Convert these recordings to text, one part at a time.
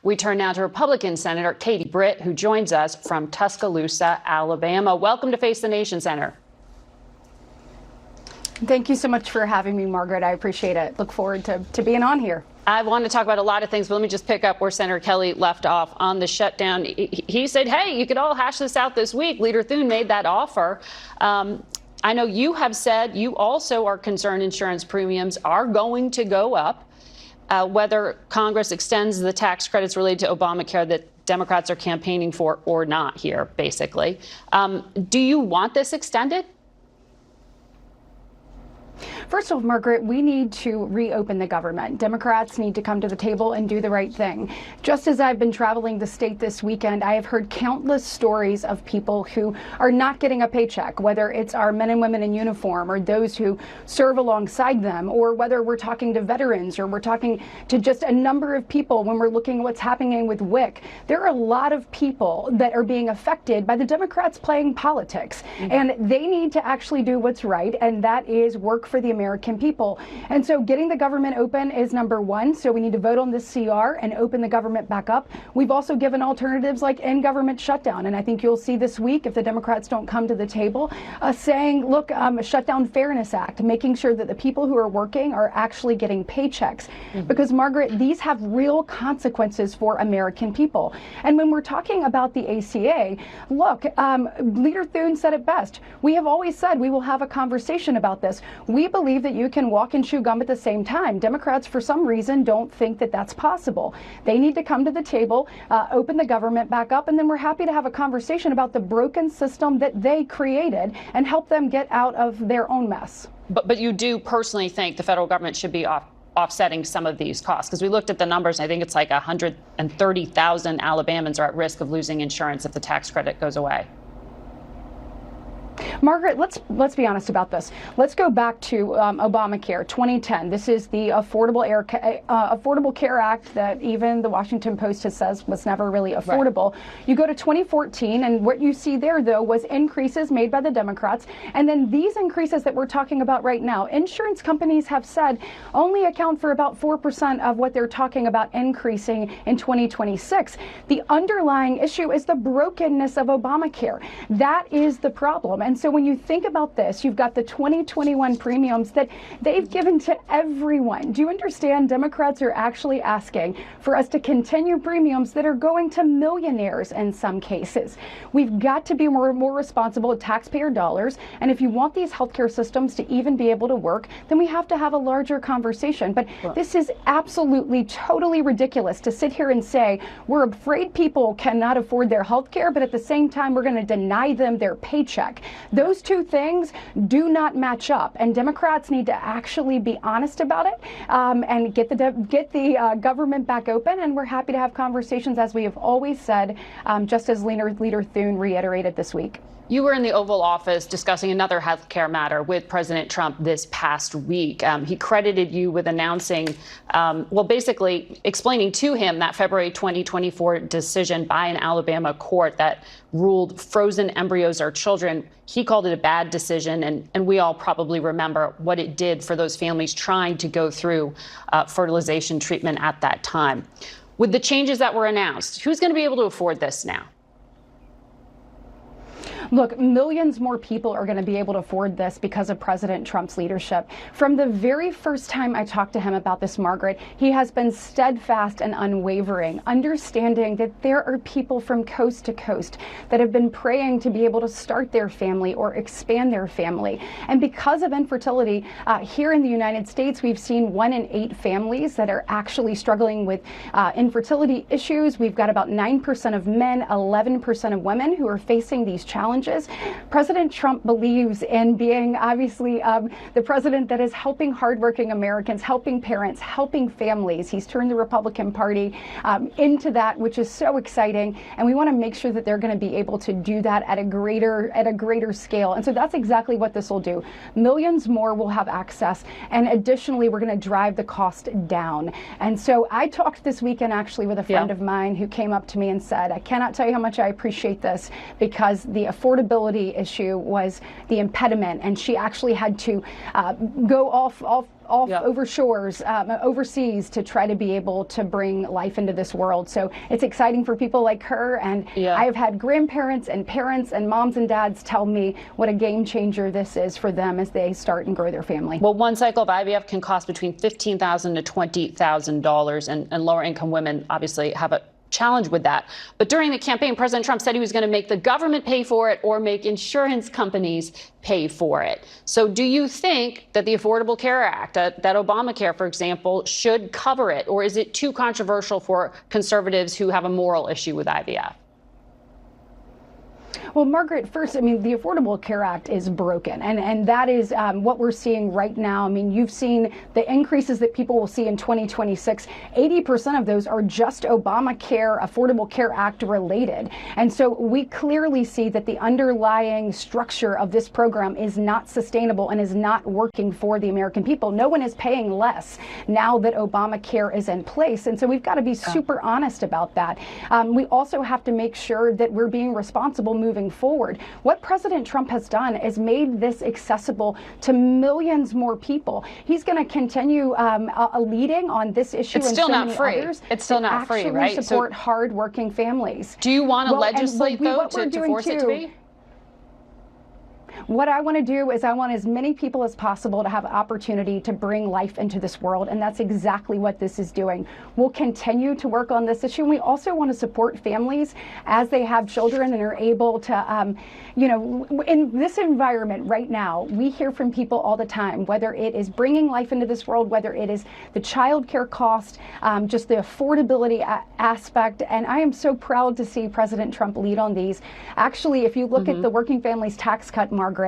We turn now to Republican Senator Katie Britt, who joins us from Tuscaloosa, Alabama. Welcome to Face the Nation, Senator. Thank you so much for having me, Margaret. I appreciate it. Look forward to being on here. I want to talk about a lot of things, but let me just pick up where Senator Kelly left off on the shutdown. He said, hey, you could all hash this out this week. Leader Thune made that offer. I know you have said you also are concerned insurance premiums are going to go up, whether Congress extends the tax credits related to Obamacare that Democrats are campaigning for or not here, basically. Do you want this extended? First of all, Margaret, we need to reopen the government. Democrats need to come to the table and do the right thing. Just as I've been traveling the state this weekend, I have heard countless stories of people who are not getting a paycheck, whether it's our men and women in uniform or those who serve alongside them, or whether we're talking to veterans or we're talking to just a number of people when we're looking at what's happening with WIC. There are a lot of people that are being affected by the Democrats playing politics, and they need to actually do what's right, and that is work for the American people. And so getting the government open is number one. So we need to vote on this CR and open the government back up. We've also given alternatives like in-government shutdown. And I think you'll see this week, if the Democrats don't come to the table, saying, look, Shutdown Fairness Act, making sure that the people who are working are actually getting paychecks. Because, Margaret, these have real consequences for American people. And when we're talking about the ACA, look, Leader Thune said it best. We have always said we will have a conversation about this. We believe that you can walk and chew gum at the same time. Democrats, for some reason, don't think that that's possible. They need to come to the table, open the government back up, and then we're happy to have a conversation about the broken system that they created and help them get out of their own mess. But you do personally think the federal government should be offsetting some of these costs? Because we looked at the numbers, and I think it's like 130,000 Alabamans are at risk of losing insurance if the tax credit goes away. Margaret, let's be honest about this. Let's go back to Obamacare 2010. This is the Affordable Care Act that even the Washington Post has says was never really affordable. Right. You go to 2014, and what you see there, though, was increases made by the Democrats. And then these increases that we're talking about right now, insurance companies have said only account for about 4% of what they're talking about increasing in 2026. The underlying issue is the brokenness of Obamacare. That is the problem. And so when you think about this, you've got the 2021 premiums that they've given to everyone. Do you understand? Democrats are actually asking for us to continue premiums that are going to millionaires in some cases. We've got to be more responsible with taxpayer dollars. And if you want these healthcare systems to even be able to work, then we have to have a larger conversation. But this is absolutely, totally ridiculous to sit here and say we're afraid people cannot afford their healthcare, but at the same time, we're going to deny them their paycheck. Those two things do not match up, and Democrats need to actually be honest about it and get the government back open. And we're happy to have conversations, as we have always said, just as Leader Thune reiterated this week. You were in the Oval Office discussing another health care matter with President Trump this past week. He credited you with announcing, basically explaining to him that February 2024 decision by an Alabama court that ruled frozen embryos are children. He called it a bad decision, and we all probably remember what it did for those families trying to go through fertilization treatment at that time. With the changes that were announced, who's going to be able to afford this now? Look, millions more people are going to be able to afford this because of President Trump's leadership. From the very first time I talked to him about this, Margaret, he has been steadfast and unwavering, understanding that there are people from coast to coast that have been praying to be able to start their family or expand their family. And because of infertility, here in the United States, we've seen 1 in 8 families that are actually struggling with infertility issues. We've got about 9% of men, 11% of women who are facing these challenges. President Trump believes in being, obviously, the president that is helping hardworking Americans, helping parents, helping families. He's turned the Republican Party into that, which is so exciting. And we want to make sure that they're going to be able to do that at a greater scale. And so that's exactly what this will do. Millions more will have access. And additionally, we're going to drive the cost down. And so I talked this weekend actually with a friend of mine who came up to me and said, I cannot tell you how much I appreciate this, because the affordability issue was the impediment, and she actually had to go off Yep. over shores, overseas, to try to be able to bring life into this world. So it's exciting for people like her, and I have had grandparents and parents and moms and dads tell me what a game changer this is for them as they start and grow their family. Well, one cycle of IVF can cost between $15,000 to $20,000, and lower income women obviously have a challenge with that. But during the campaign, President Trump said he was going to make the government pay for it or make insurance companies pay for it. So do you think that the Affordable Care Act, that Obamacare, for example, should cover it? Or is it too controversial for conservatives who have a moral issue with IVF? Well, Margaret, first, I mean, the Affordable Care Act is broken, and that is what we're seeing right now. I mean, you've seen the increases that people will see in 2026. 80% of those are just Obamacare, Affordable Care Act related. And so we clearly see that the underlying structure of this program is not sustainable and is not working for the American people. No one is paying less now that Obamacare is in place. And so we've got to be super honest about that. We also have to make sure that we're being responsible moving forward. What President Trump has done is made this accessible to millions more people. He's going to continue leading on this issue. It's still not free. It's still not free, right? To support hard-working families. Do you want to legislate, though, to force it to be? What I want to do is I want as many people as possible to have opportunity to bring life into this world, and that's exactly what this is doing. We'll continue to work on this issue, and we also want to support families as they have children and are able to, in this environment right now, we hear from people all the time, whether it is bringing life into this world, whether it is the child care cost, just the affordability aspect, and I am so proud to see President Trump lead on these. Actually, if you look at the Working Families Tax Cut, Margaret,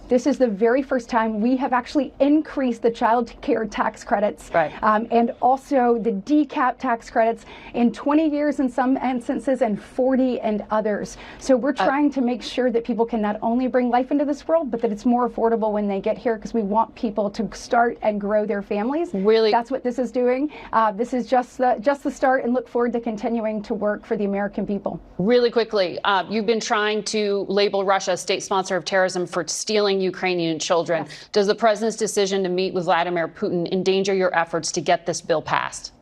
this is the very first time we have actually increased the child care tax credits, and also the decap tax credits in 20 years in some instances and 40 in others. So we're trying to make sure that people can not only bring life into this world, but that it's more affordable when they get here, because we want people to start and grow their families. Really, that's what this is doing. This is just the start, and look forward to continuing to work for the American people. Really quickly, you've been trying to label Russia a state sponsor of terrorism for stealing Ukrainian children. Yes. Does the president's decision to meet with Vladimir Putin endanger your efforts to get this bill passed?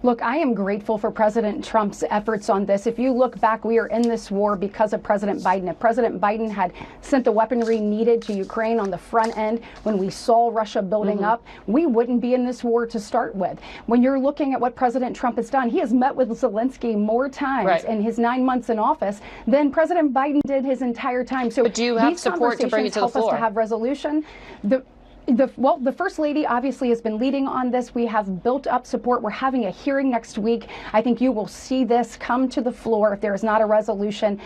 Look, I am grateful for President Trump's efforts on this. If you look back, we are in this war because of President Biden. If President Biden had sent the weaponry needed to Ukraine on the front end when we saw Russia building up, we wouldn't be in this war to start with. When you're looking at what President Trump has done, he has met with Zelensky more times in his 9 months in office than President Biden did his entire time. So but do you have support to bring it to the floor? Help us to have resolution. The First Lady obviously has been leading on this. We have built up support. We're having a hearing next week. I think you will see this come to the floor if there is not a resolution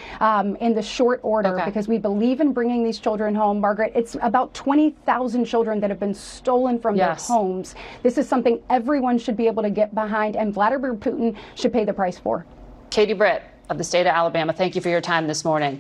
in the short order, because we believe in bringing these children home. Margaret, it's about 20,000 children that have been stolen from their homes. This is something everyone should be able to get behind, and Vladimir Putin should pay the price for. Katie Britt of the state of Alabama, thank you for your time this morning.